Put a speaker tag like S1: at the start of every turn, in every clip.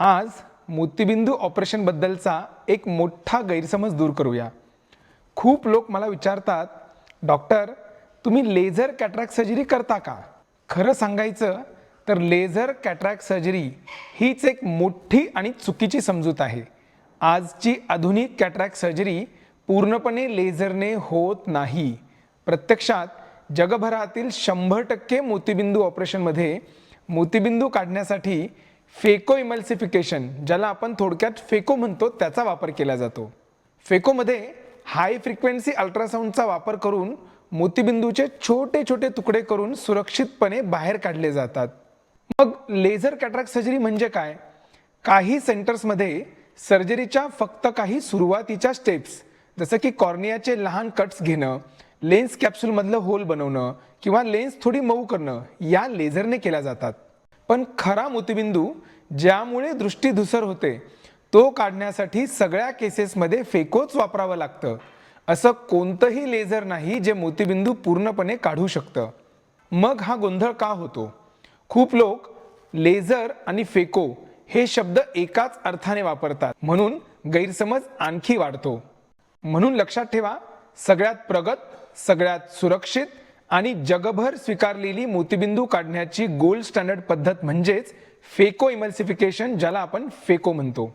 S1: आज मोतीबिंदू ऑपरेशन बद्दलचा एक मोठा गैरसमज दूर करूया। खूप लोक मला विचारतात, डॉक्टर तुम्ही लेझर कॅटरॅक्ट सर्जरी करता का? खरं सांगायचं तर लेझर कॅटरॅक्ट सर्जरी हीच एक मोठी आणि चुकीची समजूत आहे। आजची आधुनिक कॅटरॅक्ट सर्जरी पूर्णपणे लेझरने होत नाही। प्रत्यक्षात जगभरातील 100% मोतीबिंदू ऑपरेशनमध्ये मोतीबिंदू काढण्यासाठी फेको इमल्सिफिकेशन, ज्याला आपण थोडक्यात फेको म्हणतो, त्याचा वापर केला जातो। फेकोमध्ये हाय फ्रिक्वेन्सी अल्ट्रासाऊंडचा वापर करून मोतीबिंदूचे छोटे छोटे तुकडे करून सुरक्षितपणे बाहेर काढले जातात। मग लेझर कॅटरॅक्ट सर्जरी म्हणजे काय? काही सेंटर्समध्ये सर्जरीच्या फक्त काही सुरुवातीच्या स्टेप्स, जसं की कॉर्नियाचे लहान कट्स घेणं, लेन्स कॅप्सूलमधलं होल बनवणं किंवा लेन्स थोडी मऊ करणं, या लेझरने केल्या जातात। पण खरा मोतीबिंदू, ज्यामुळे दृष्टी धूसर होते, तो काढण्यासाठी सगळ्या केसेसमध्ये फेकोच वापरावं लागतं। असं कोणतंही लेझर नाही जे मोतीबिंदू पूर्णपणे काढू शकतं। मग हा गोंधळ का होतो? खूप लोक लेझर आणि फेको हे शब्द एकाच अर्थाने वापरतात, म्हणून गैरसमज आणखी वाढतो। म्हणून लक्षात ठेवा, सगळ्यात प्रगत, सगळ्यात सुरक्षित आणि जगभर स्वीकारलेली मोतीबिंदू काढण्याची गोल्ड स्टँडर्ड पद्धत म्हणजेच फेको इमल्सिफिकेशन, ज्याला आपण फेको म्हणतो।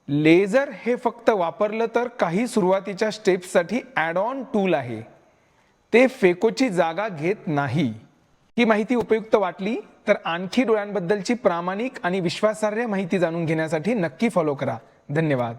S1: लेझर हे फक्त वापरलं तर काही सुरुवातीच्या स्टेप्ससाठी ॲड ऑन टूल आहे, ते फेकोची जागा घेत नाही। ही माहिती उपयुक्त वाटली तर आणखी डोळ्यांबद्दलची प्रामाणिक आणि विश्वासार्ह माहिती जाणून घेण्यासाठी नक्की फॉलो करा। धन्यवाद।